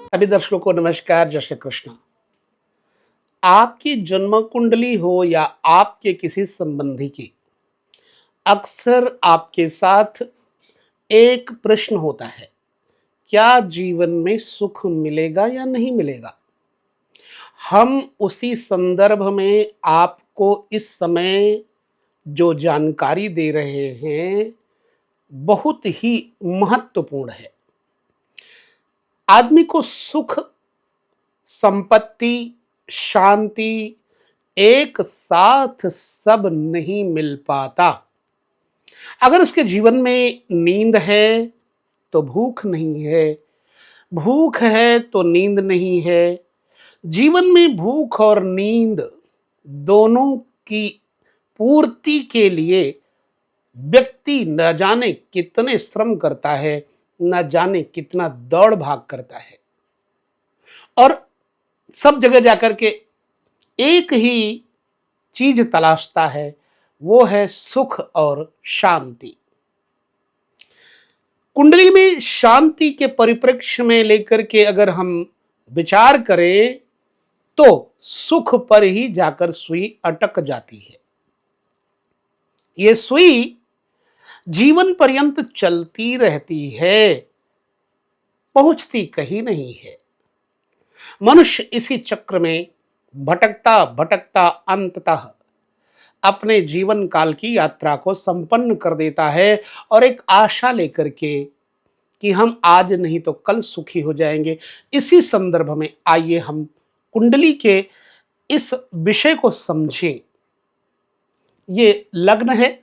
सभी दर्शकों को नमस्कार, जय श्री कृष्ण। आपकी जन्म कुंडली हो या आपके किसी संबंधी की, अक्सर आपके साथ एक प्रश्न होता है, क्या जीवन में सुख मिलेगा या नहीं मिलेगा? हम उसी संदर्भ में आपको इस समय जो जानकारी दे रहे हैं, बहुत ही महत्वपूर्ण है। आदमी को सुख, संपत्ति, शांति एक साथ सब नहीं मिल पाता। अगर उसके जीवन में नींद है तो भूख नहीं है, भूख है तो नींद नहीं है। जीवन में भूख और नींद दोनों की पूर्ति के लिए व्यक्ति न जाने कितने श्रम करता है, न जाने कितना दौड़ भाग करता है और सब जगह जाकर के एक ही चीज तलाशता है, वो है सुख और शांति। कुंडली में शांति के परिप्रेक्ष्य में लेकर के अगर हम विचार करें तो सुख पर ही जाकर सुई अटक जाती है। ये सुई जीवन पर्यंत चलती रहती है, पहुंचती कहीं नहीं है। मनुष्य इसी चक्र में भटकता भटकता अंततः अपने जीवन काल की यात्रा को संपन्न कर देता है और एक आशा लेकर के कि हम आज नहीं तो कल सुखी हो जाएंगे। इसी संदर्भ में आइए हम कुंडली के इस विषय को समझें। ये लग्न है,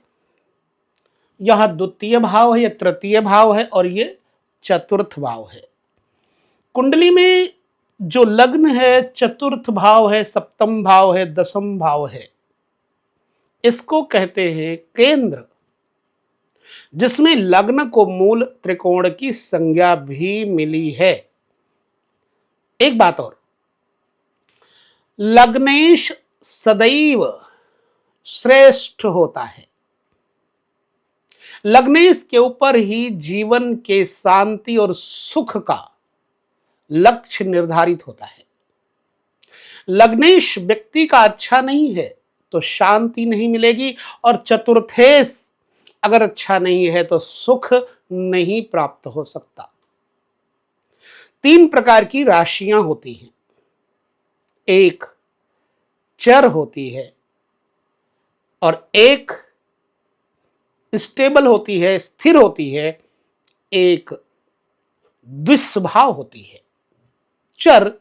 यह द्वितीय भाव है, यह तृतीय भाव है और ये चतुर्थ भाव है। कुंडली में जो लग्न है, चतुर्थ भाव है, सप्तम भाव है, दसम भाव है, इसको कहते हैं केंद्र, जिसमें लग्न को मूल त्रिकोण की संज्ञा भी मिली है। एक बात और, लग्नेश सदैव श्रेष्ठ होता है। लग्नेश के ऊपर ही जीवन के शांति और सुख का लक्ष्य निर्धारित होता है। लग्नेश व्यक्ति का अच्छा नहीं है तो शांति नहीं मिलेगी और चतुर्थेश अगर अच्छा नहीं है तो सुख नहीं प्राप्त हो सकता। तीन प्रकार की राशियां होती हैं। एक चर होती है और एक स्टेबल होती है, स्थिर होती है, एक द्विस्वभाव होती है। चर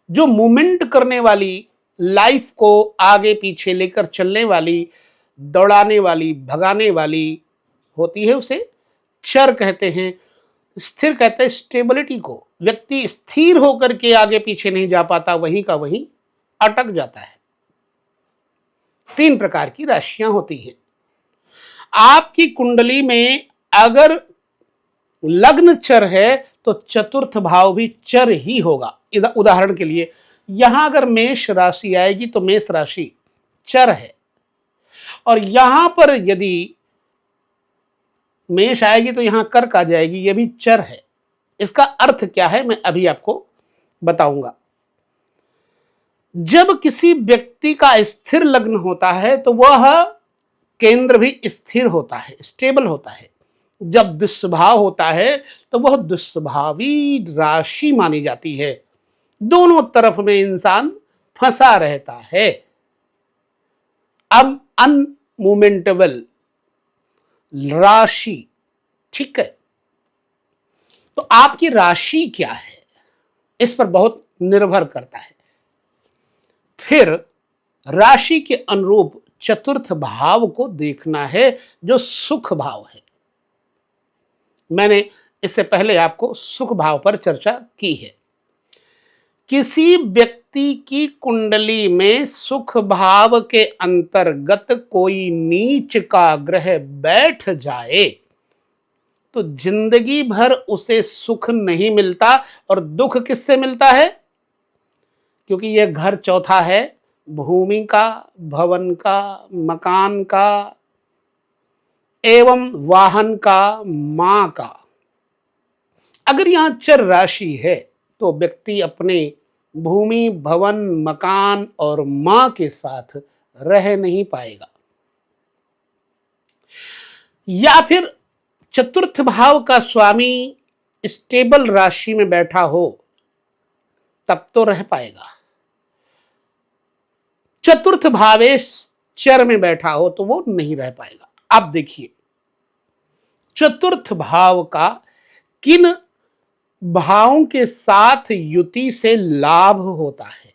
जो मूवमेंट करने वाली, लाइफ को आगे पीछे लेकर चलने वाली, दौड़ाने वाली, भगाने वाली होती है, उसे चर कहते हैं। स्थिर कहते हैं स्टेबिलिटी को। व्यक्ति स्थिर होकर के आगे पीछे नहीं जा पाता, वहीं का वहीं अटक जाता है। तीन प्रकार की राशियां होती हैं। आपकी कुंडली में अगर लग्न चर है तो चतुर्थ भाव भी चर ही होगा। उदाहरण के लिए यहां अगर मेष राशि आएगी तो मेष राशि चर है और यहां पर यदि मेष आएगी तो यहां कर्क आ जाएगी, यह भी चर है। इसका अर्थ क्या है मैं अभी आपको बताऊंगा। जब किसी व्यक्ति का स्थिर लग्न होता है तो वह केंद्र भी स्थिर होता है, स्टेबल होता है। जब दुस्वभाव होता है तो वह दुस्वभावी राशि मानी जाती है। दोनों तरफ में इंसान फंसा रहता है, अब अनमूवमेंटेबल राशि। ठीक है, तो आपकी राशि क्या है इस पर बहुत निर्भर करता है। फिर राशि के अनुरूप चतुर्थ भाव को देखना है जो सुख भाव है। मैंने इससे पहले आपको सुख भाव पर चर्चा की है। किसी व्यक्ति की कुंडली में सुख भाव के अंतर्गत कोई नीच का ग्रह बैठ जाए तो जिंदगी भर उसे सुख नहीं मिलता। और दुख किससे मिलता है? क्योंकि यह घर चौथा है, भूमि का, भवन का, मकान का एवं वाहन का, मां का। अगर यहां चर राशि है तो व्यक्ति अपने भूमि, भवन, मकान और मां के साथ रह नहीं पाएगा। या फिर चतुर्थ भाव का स्वामी स्टेबल राशि में बैठा हो तब तो रह पाएगा। चतुर्थ भावेश चर में बैठा हो तो वो नहीं रह पाएगा। अब देखिए चतुर्थ भाव का किन भावों के साथ युति से लाभ होता है।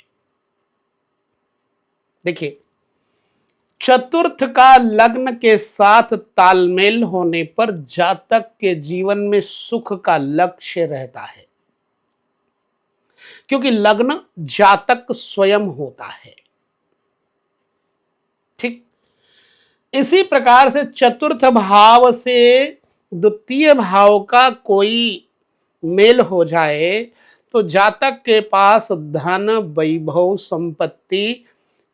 देखिए चतुर्थ का लग्न के साथ तालमेल होने पर जातक के जीवन में सुख का लक्ष्य रहता है, क्योंकि लग्न जातक स्वयं होता है। ठीक इसी प्रकार से चतुर्थ भाव से द्वितीय भाव का कोई मेल हो जाए तो जातक के पास धन, वैभव, संपत्ति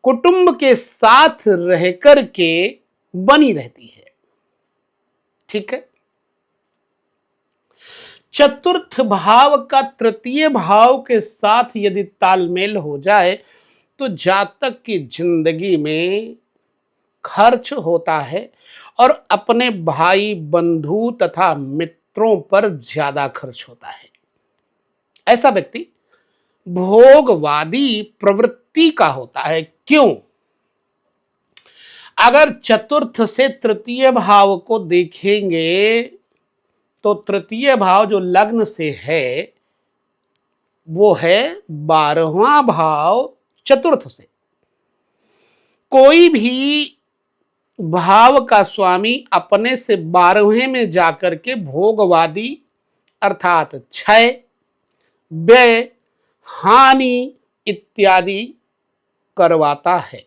कुटुंब के साथ रहकर के बनी रहती है। ठीक है। चतुर्थ भाव का तृतीय भाव के साथ यदि तालमेल हो जाए तो जातक की जिंदगी में खर्च होता है और अपने भाई, बंधु तथा मित्रों पर ज्यादा खर्च होता है। ऐसा व्यक्ति भोगवादी प्रवृत्ति का होता है। क्यों? अगर चतुर्थ से तृतीय भाव को देखेंगे तो तृतीय भाव जो लग्न से है वो है 12वां भाव चतुर्थ से। कोई भी भाव का स्वामी अपने से 12वें में जाकर के भोगवादी अर्थात क्षय, व्यय, हानि इत्यादि करवाता है।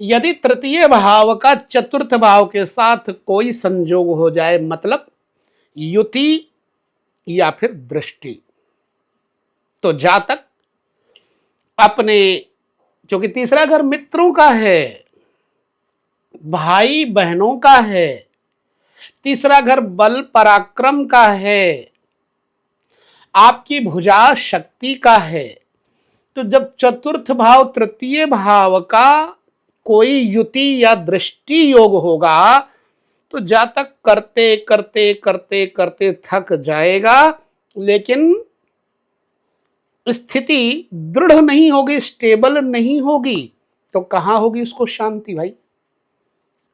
यदि तृतीय भाव का चतुर्थ भाव के साथ कोई संयोग हो जाए, मतलब युति या फिर दृष्टि, तो जातक अपने, क्योंकि तीसरा घर मित्रों का है, भाई बहनों का है, तीसरा घर बल पराक्रम का है, आपकी भुजा शक्ति का है। तो जब चतुर्थ भाव तृतीय भाव का कोई युति या दृष्टि योग होगा तो जातक करते करते करते करते थक जाएगा, लेकिन स्थिति दृढ़ नहीं होगी, स्टेबल नहीं होगी। तो कहां होगी उसको शांति भाई,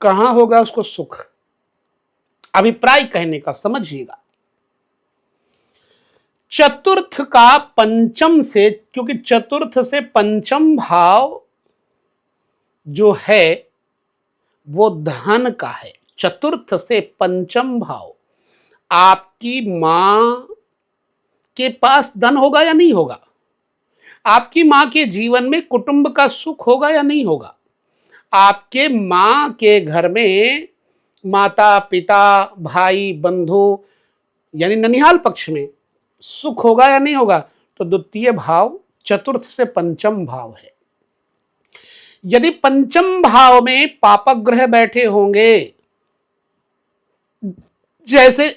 कहां होगा उसको सुख? अभिप्राय कहने का समझिएगा। चतुर्थ का पंचम से, क्योंकि चतुर्थ से पंचम भाव जो है वो धन का है। चतुर्थ से पंचम भाव, आपकी मां के पास धन होगा या नहीं होगा? आपकी मां के जीवन में कुटुंब का सुख होगा या नहीं होगा? आपके मां के घर में माता, पिता, भाई, बंधु यानी ननिहाल पक्ष में सुख होगा या नहीं होगा? तो द्वितीय भाव चतुर्थ से पंचम भाव है। यदि पंचम भाव में पापक ग्रह बैठे होंगे, जैसे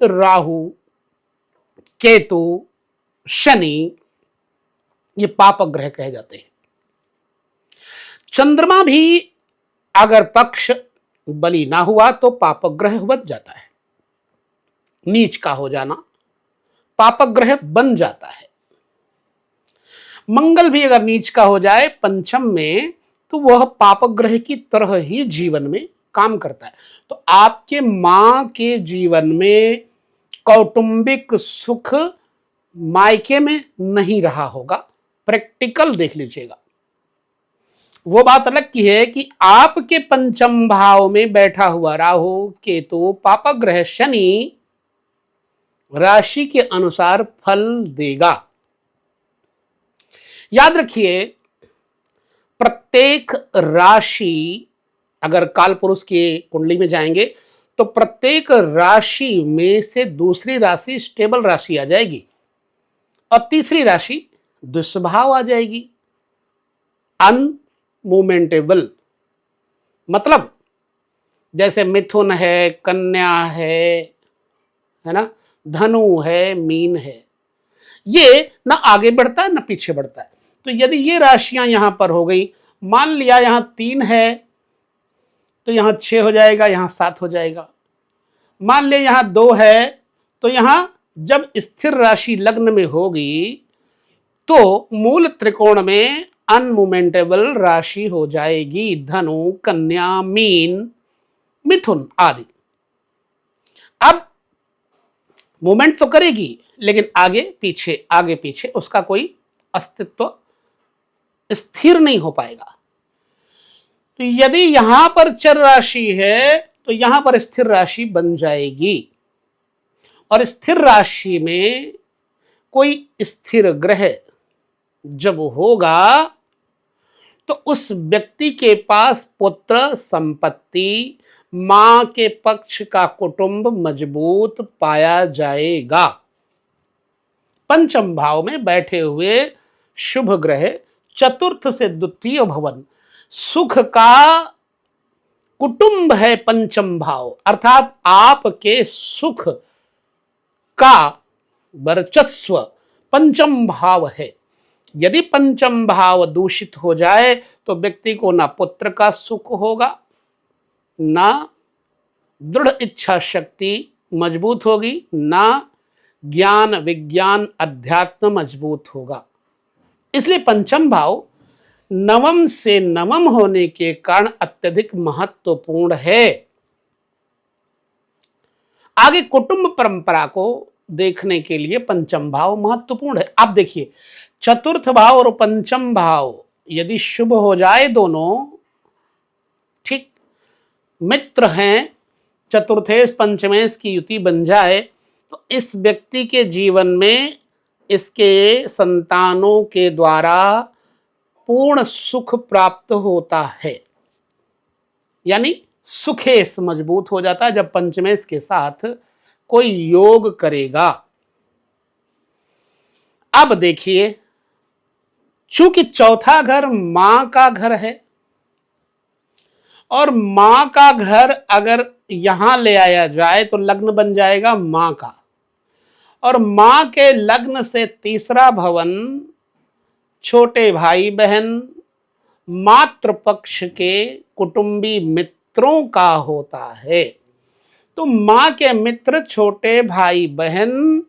राहु, केतु, शनि, ये पापक ग्रह कहे जाते हैं। चंद्रमा भी अगर पक्ष बली ना हुआ तो पापक ग्रह बन जाता है, नीच का हो जाना पापक ग्रह बन जाता है। मंगल भी अगर नीच का हो जाए पंचम में तो वह पापक ग्रह की तरह ही जीवन में काम करता है। तो आपके मां के जीवन में कौटुंबिक सुख मायके में नहीं रहा होगा, प्रैक्टिकल देख लीजिएगा। वो बात अलग की है कि आपके पंचम भाव में बैठा हुआ राहु, केतु, पापक ग्रह शनि राशि के अनुसार फल देगा। याद रखिए, प्रत्येक राशि अगर काल पुरुष के कुंडली में जाएंगे तो प्रत्येक राशि में से दूसरी राशि स्टेबल राशि आ जाएगी और तीसरी राशि दुष्भाव आ जाएगी, अनमूवमेंटेबल। मतलब जैसे मिथुन है, कन्या है ना, धनु है, मीन है, ये ना आगे बढ़ता है ना पीछे बढ़ता है। तो यदि ये राशियां यहां पर हो गई, मान लिया यहां 3 है तो यहां 6 हो जाएगा, यहां 7 हो जाएगा। मान लिया यहां 2 है तो यहां जब स्थिर राशि लग्न में होगी तो मूल त्रिकोण में अनमूवमेंटेबल राशि हो जाएगी, धनु, कन्या, मीन, मिथुन आदि। अब मूवमेंट तो करेगी लेकिन आगे पीछे उसका कोई अस्तित्व स्थिर नहीं हो पाएगा। तो यदि यहां पर चर राशि है तो यहां पर स्थिर राशि बन जाएगी, और स्थिर राशि में कोई स्थिर ग्रह जब होगा तो उस व्यक्ति के पास पुत्र, संपत्ति, मां के पक्ष का कुटुंब मजबूत पाया जाएगा। पंचम भाव में बैठे हुए शुभ ग्रह चतुर्थ से द्वितीय भवन, सुख का कुटुंब है पंचम भाव, अर्थात आपके सुख का वर्चस्व पंचम भाव है। यदि पंचम भाव दूषित हो जाए तो व्यक्ति को ना पुत्र का सुख होगा, ना दृढ़ इच्छा शक्ति मजबूत होगी, ना ज्ञान विज्ञान अध्यात्म मजबूत होगा। इसलिए पंचम भाव नवम से नवम होने के कारण अत्यधिक महत्वपूर्ण है। आगे कुटुंब परंपरा को देखने के लिए पंचम भाव महत्वपूर्ण है। आप देखिए, चतुर्थ भाव और पंचम भाव यदि शुभ हो जाए, दोनों ठीक मित्र हैं, चतुर्थेश पंचमेश की युति बन जाए तो इस व्यक्ति के जीवन में इसके संतानों के द्वारा पूर्ण सुख प्राप्त होता है। यानी सुखेश मजबूत हो जाता है जब पंचमेश के साथ कोई योग करेगा। अब देखिए, चूंकि चौथा घर मां का घर है और मां का घर अगर यहां ले आया जाए तो लग्न बन जाएगा मां का, और मां के लग्न से तीसरा भवन छोटे भाई बहन, मातृ पक्ष के कुटुंबी मित्रों का होता है। तो मां के मित्र, छोटे भाई बहन,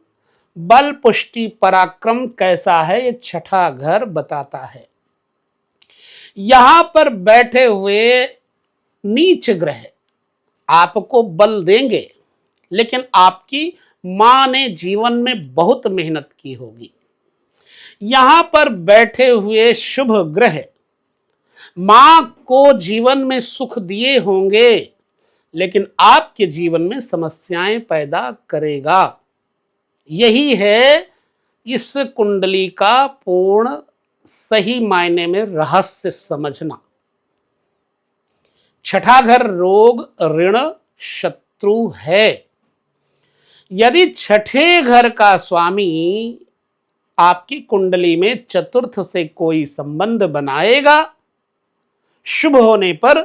बल पुष्टि पराक्रम कैसा है ये छठा घर बताता है। यहां पर बैठे हुए नीच ग्रह आपको बल देंगे, लेकिन आपकी मां ने जीवन में बहुत मेहनत की होगी। यहां पर बैठे हुए शुभ ग्रह मां को जीवन में सुख दिए होंगे, लेकिन आपके जीवन में समस्याएं पैदा करेगा। यही है इस कुंडली का पूर्ण सही मायने में रहस्य समझना। छठा घर रोग, ऋण, शत्रु है। यदि छठे घर का स्वामी आपकी कुंडली में चतुर्थ से कोई संबंध बनाएगा शुभ होने पर,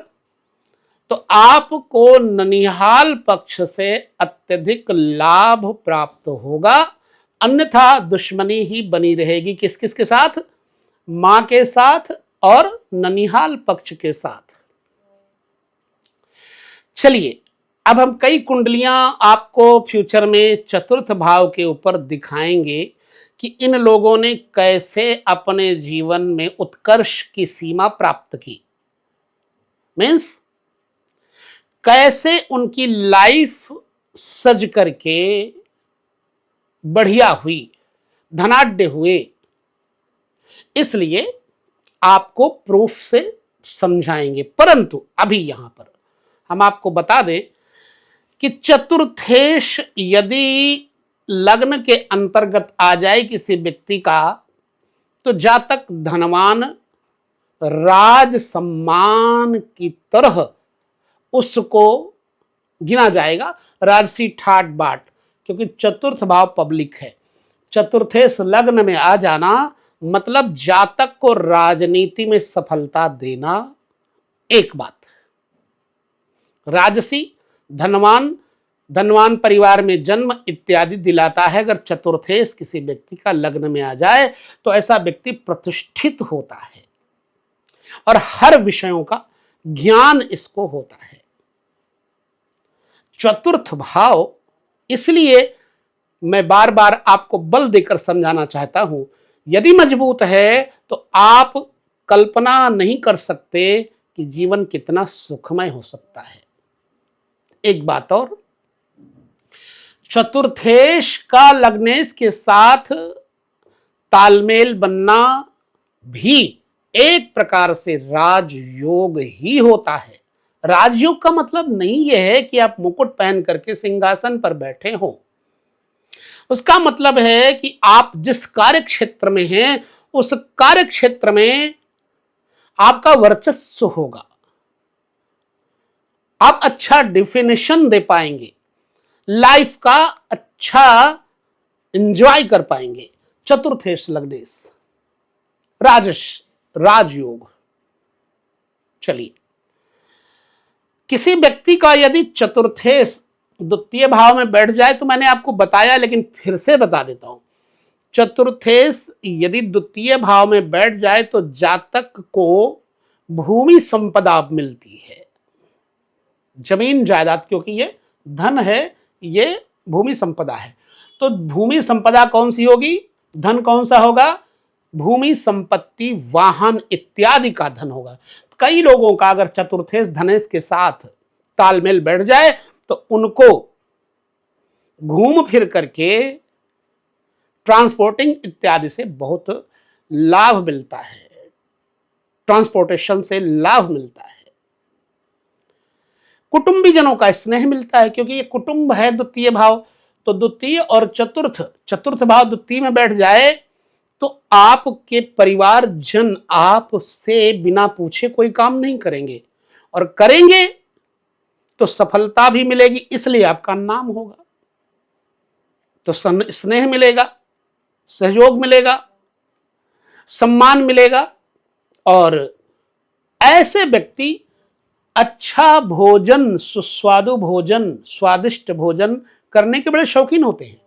तो आपको ननिहाल पक्ष से अत्यधिक लाभ प्राप्त होगा, अन्यथा दुश्मनी ही बनी रहेगी। किस किस के साथ? मां के साथ और ननिहाल पक्ष के साथ। चलिए, अब हम कई कुंडलियां आपको फ्यूचर में चतुर्थ भाव के ऊपर दिखाएंगे कि इन लोगों ने कैसे अपने जीवन में उत्कर्ष की सीमा प्राप्त की, मीन्स कैसे उनकी लाइफ सज करके बढ़िया हुई, धनाढ्य हुए। इसलिए आपको प्रूफ से समझाएंगे, परंतु अभी यहां पर हम आपको बता दें कि चतुर्थेश यदि लग्न के अंतर्गत आ जाए किसी व्यक्ति का, तो जातक धनवान, राज सम्मान की तरह उसको गिना जाएगा, राजसी ठाट बाट, क्योंकि चतुर्थ भाव पब्लिक है। चतुर्थेश लग्न में आ जाना मतलब जातक को राजनीति में सफलता देना। एक बात, राजसी, धनवान, धनवान परिवार में जन्म इत्यादि दिलाता है। अगर चतुर्थेश किसी व्यक्ति का लग्न में आ जाए तो ऐसा व्यक्ति प्रतिष्ठित होता है और हर विषयों का ज्ञान इसको होता है। चतुर्थ भाव, इसलिए मैं बार बार आपको बल देकर समझाना चाहता हूं, यदि मजबूत है तो आप कल्पना नहीं कर सकते कि जीवन कितना सुखमय हो सकता है। एक बात और, चतुर्थेश का लग्नेश के साथ तालमेल बनना भी एक प्रकार से राजयोग ही होता है। राजयोग का मतलब नहीं यह है कि आप मुकुट पहन करके सिंहासन पर बैठे हो। उसका मतलब है कि आप जिस कार्य क्षेत्र में हैं उस कार्य क्षेत्र में आपका वर्चस्व होगा, आप अच्छा डिफिनेशन दे पाएंगे, लाइफ का अच्छा एंजॉय कर पाएंगे। चतुर्थेश लग्नेश राजयोग। चलिए, किसी व्यक्ति का यदि चतुर्थेश द्वितीय भाव में बैठ जाए तो मैंने आपको बताया, लेकिन फिर से बता देता हूं, चतुर्थेश यदि द्वितीय भाव में बैठ जाए तो जातक को भूमि संपदा मिलती है, जमीन जायदाद, क्योंकि ये धन है, ये भूमि संपदा है। तो भूमि संपदा कौन सी होगी, धन कौन सा होगा, भूमि संपत्ति वाहन इत्यादि का धन होगा। कई लोगों का अगर चतुर्थेश धनेश के साथ तालमेल बैठ जाए तो उनको घूम फिर करके ट्रांसपोर्टिंग इत्यादि से बहुत लाभ मिलता है, ट्रांसपोर्टेशन से लाभ मिलता है, कुटुंबीजनों का स्नेह मिलता है, क्योंकि ये कुटुंब है द्वितीय भाव। तो द्वितीय और चतुर्थ भाव द्वितीय में बैठ जाए तो आपके परिवारजन आपसे बिना पूछे कोई काम नहीं करेंगे, और करेंगे तो सफलता भी मिलेगी, इसलिए आपका नाम होगा, तो स्नेह मिलेगा, सहयोग मिलेगा, सम्मान मिलेगा। और ऐसे व्यक्ति अच्छा भोजन, सुस्वादु भोजन, स्वादिष्ट भोजन करने के बड़े शौकीन होते हैं।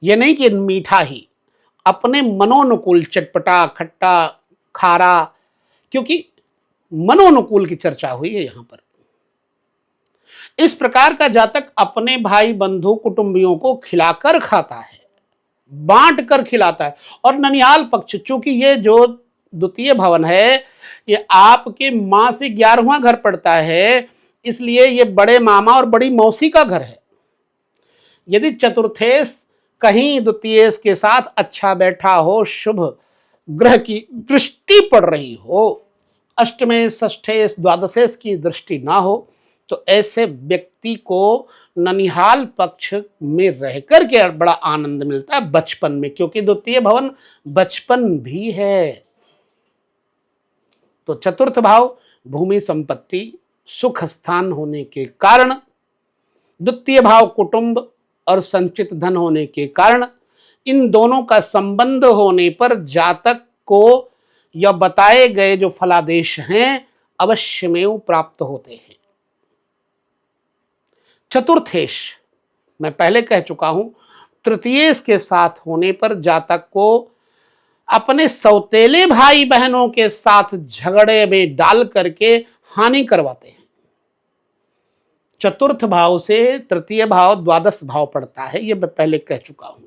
यह नहीं कि मीठा ही, अपने मनोनुकूल, चटपटा, खट्टा, खारा, क्योंकि मनोनुकूल की चर्चा हुई है यहां पर। इस प्रकार का जातक अपने भाई बंधु कुटुंबियों को खिलाकर खाता है, बांट कर खिलाता है। और ननिहाल पक्ष, चूंकि ये जो द्वितीय भवन है ये आपके मां से 11वां घर पड़ता है, इसलिए ये बड़े मामा और बड़ी मौसी का घर है। यदि चतुर्थेश कहीं द्वितीयेश के साथ अच्छा बैठा हो, शुभ ग्रह की दृष्टि पड़ रही हो, अष्टमेश, षष्ठेश, द्वादशेश की दृष्टि ना हो, तो ऐसे व्यक्ति को ननिहाल पक्ष में रहकर के बड़ा आनंद मिलता है बचपन में, क्योंकि द्वितीय भवन बचपन भी है। तो चतुर्थ भाव भूमि संपत्ति सुख स्थान होने के कारण, द्वितीय भाव कुटुंब और संचित धन होने के कारण, इन दोनों का संबंध होने पर जातक को यह बताए गए जो फलादेश हैं अवश्यमेव प्राप्त होते हैं। चतुर्थेश मैं पहले कह चुका हूं, तृतीयेश के साथ होने पर जातक को अपने सौतेले भाई बहनों के साथ झगड़े में डाल करके हानि करवाते हैं। चतुर्थ भाव से तृतीय भाव द्वादश भाव पड़ता है, यह मैं पहले कह चुका हूं।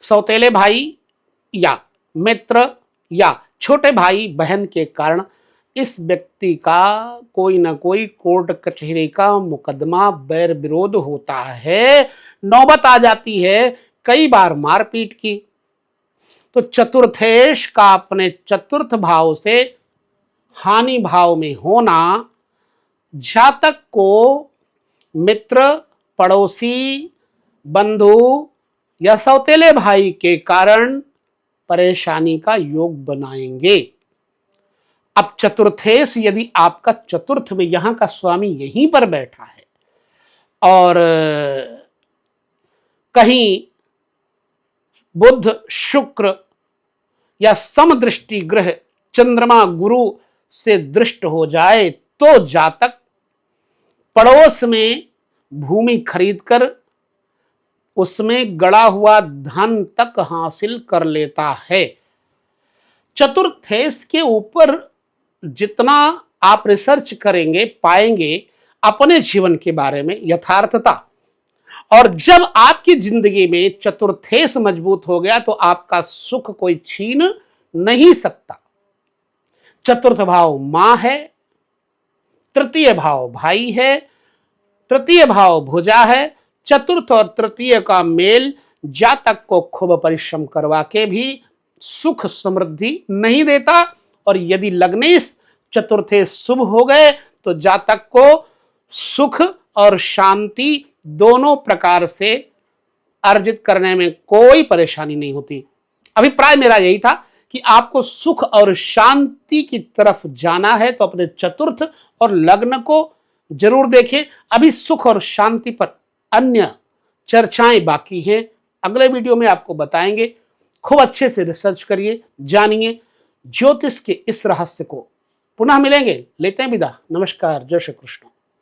सौतेले भाई या मित्र या छोटे भाई बहन के कारण इस व्यक्ति का कोई ना कोई कोर्ट कचहरी का मुकदमा, बैर विरोध होता है, नौबत आ जाती है कई बार मारपीट की। तो चतुर्थेश का अपने चतुर्थ भाव से हानि भाव में होना जातक को मित्र, पड़ोसी, बंधु या सौतेले भाई के कारण परेशानी का योग बनाएंगे। अब चतुर्थेश यदि आपका चतुर्थ में, यहां का स्वामी यहीं पर बैठा है और कहीं बुध, शुक्र या समदृष्टि ग्रह चंद्रमा, गुरु से दृष्ट हो जाए तो जातक पड़ोस में भूमि खरीदकर उसमें गड़ा हुआ धन तक हासिल कर लेता है। चतुर्थेश के ऊपर जितना आप रिसर्च करेंगे पाएंगे अपने जीवन के बारे में यथार्थता। और जब आपकी जिंदगी में चतुर्थेश मजबूत हो गया तो आपका सुख कोई छीन नहीं सकता। चतुर्थ भाव मां है, तृतीय भाव भाई है, तृतीय भाव भुजा है। चतुर्थ और तृतीय का मेल जातक को खूब परिश्रम करवा के भी सुख समृद्धि नहीं देता। और यदि लग्नेश चतुर्थे शुभ हो गए तो जातक को सुख और शांति दोनों प्रकार से अर्जित करने में कोई परेशानी नहीं होती। अभिप्राय मेरा यही था कि आपको सुख और शांति की तरफ जाना है तो अपने चतुर्थ और लग्न को जरूर देखें। अभी सुख और शांति पर अन्य चर्चाएं बाकी हैं, अगले वीडियो में आपको बताएंगे। खूब अच्छे से रिसर्च करिए, जानिए ज्योतिष के इस रहस्य को। पुनः मिलेंगे, लेते हैं विदा। नमस्कार, जय श्री कृष्ण।